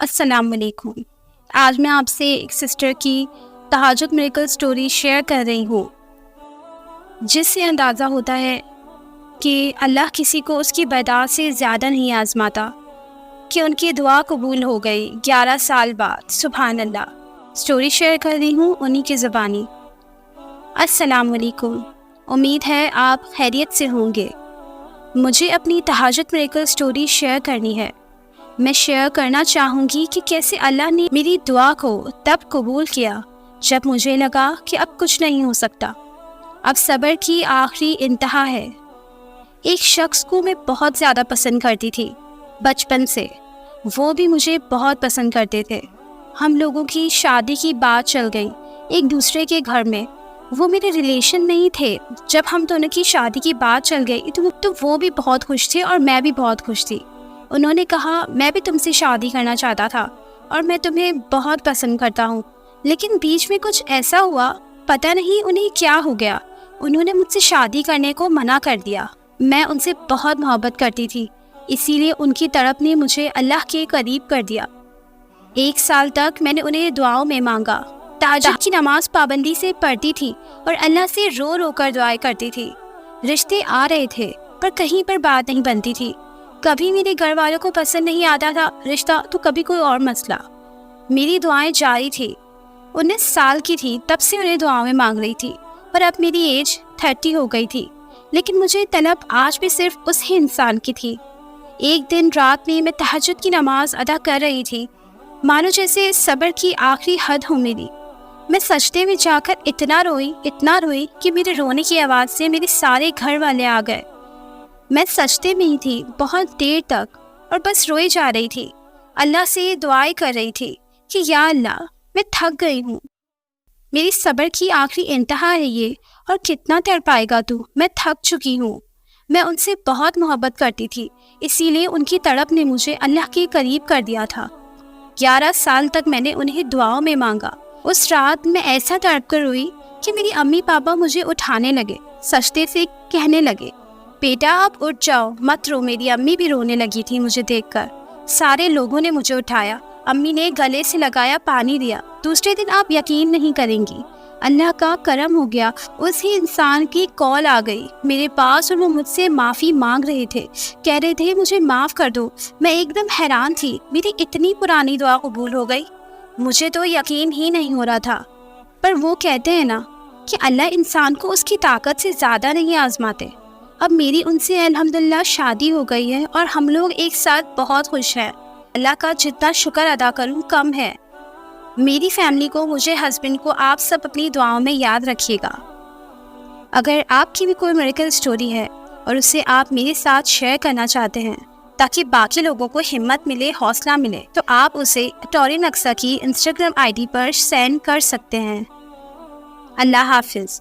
السلام علیکم۔ آج میں آپ سے ایک سسٹر کی تہجد میریکل سٹوری شیئر کر رہی ہوں، جس سے اندازہ ہوتا ہے کہ اللہ کسی کو اس کی بدعات سے زیادہ نہیں آزماتا کہ ان کی دعا قبول ہو گئی 11 سال بعد۔ سبحان اللہ۔ سٹوری شیئر کر رہی ہوں انہی کی زبانی۔ السلام علیکم، امید ہے آپ خیریت سے ہوں گے۔ مجھے اپنی تہجد میریکل سٹوری شیئر کرنی ہے۔ میں شیئر کرنا چاہوں گی کہ کیسے اللہ نے میری دعا کو تب قبول کیا جب مجھے لگا کہ اب کچھ نہیں ہو سکتا، اب صبر کی آخری انتہا ہے۔ ایک شخص کو میں بہت زیادہ پسند کرتی تھی بچپن سے، وہ بھی مجھے بہت پسند کرتے تھے۔ ہم لوگوں کی شادی کی بات چل گئی ایک دوسرے کے گھر میں۔ وہ میرے ریلیشن نہیں تھے۔ جب ہم دونوں کی شادی کی بات چل گئی تو وہ بھی بہت خوش تھے اور میں بھی بہت خوش تھی۔ انہوں نے کہا میں بھی تم سے شادی کرنا چاہتا تھا اور میں تمہیں بہت پسند کرتا ہوں، لیکن بیچ میں کچھ ایسا ہوا، پتہ نہیں انہیں کیا ہو گیا، انہوں نے مجھ سے شادی کرنے کو منع کر دیا۔ میں ان سے بہت محبت کرتی تھی، اسی لیے ان کی طرف نے مجھے اللہ کے قریب کر دیا۔ 1 سال تک میں نے انہیں دعاؤں میں مانگا، تہجد کی نماز پابندی سے پڑھتی تھی اور اللہ سے رو رو کر دعائیں کرتی تھی۔ رشتے آ رہے تھے پر کہیں پر بات نہیں بنتی تھی۔ کبھی میرے گھر والوں کو پسند نہیں آتا تھا رشتہ تو کبھی کوئی اور مسئلہ۔ میری دعائیں جاری تھی۔ 19 سال کی تھی تب سے انہیں دعاؤں میں مانگ رہی تھی، پر اب میری ایج 30 ہو گئی تھی، لیکن مجھے طلب آج بھی صرف اس ہی انسان کی تھی۔ ایک دن رات میں تہجد کی نماز ادا کر رہی تھی، مانو جیسے صبر کی آخری حد ہو میری۔ میں سجدے میں جا کر اتنا روئی کہ میرے رونے کی آواز سے میرے سارے گھر والے آ گئے۔ میں سجدے میں ہی تھی بہت دیر تک اور بس روئی جا رہی تھی، اللہ سے دعائیں کر رہی تھی کہ یا اللہ میں تھک گئی ہوں، میری صبر کی آخری انتہا ہے یہ، اور کتنا تڑپائے گا تو، میں تھک چکی ہوں۔ میں ان سے بہت محبت کرتی تھی، اسی لیے ان کی تڑپ نے مجھے اللہ کے قریب کر دیا تھا۔ 11 سال تک میں نے انہیں دعاؤں میں مانگا۔ اس رات میں ایسا تڑپ کر روئی کہ میری امی پاپا مجھے اٹھانے لگے، سجدے سے کہنے لگے بیٹا آپ اٹھ جاؤ، مت رو۔ میری امی بھی رونے لگی تھی مجھے دیکھ کر۔ سارے لوگوں نے مجھے اٹھایا، امی نے گلے سے لگایا، پانی دیا۔ دوسرے دن آپ یقین نہیں کریں گی، اللہ کا کرم ہو گیا، اسی انسان کی کال آ گئی میرے پاس اور وہ مجھ سے معافی مانگ رہے تھے، کہہ رہے تھے مجھے معاف کر دو۔ میں ایک دم حیران تھی، میری اتنی پرانی دعا قبول ہو گئی، مجھے تو یقین ہی نہیں ہو رہا تھا۔ پر وہ کہتے ہیں نا کہ اللہ انسان کو اس کی طاقت سے زیادہ نہیں آزماتے۔ اب میری ان سے الحمدللہ شادی ہو گئی ہے اور ہم لوگ ایک ساتھ بہت خوش ہیں۔ اللہ کا جتنا شکر ادا کروں کم ہے۔ میری فیملی کو، مجھے، ہسبینڈ کو آپ سب اپنی دعاؤں میں یاد رکھیے گا۔ اگر آپ کی بھی کوئی میریکل سٹوری ہے اور اسے آپ میرے ساتھ شیئر کرنا چاہتے ہیں تاکہ باقی لوگوں کو ہمت ملے، حوصلہ ملے، تو آپ اسے ٹورین اقصی کی انسٹاگرام ID پر سینڈ کر سکتے ہیں۔ اللہ حافظ۔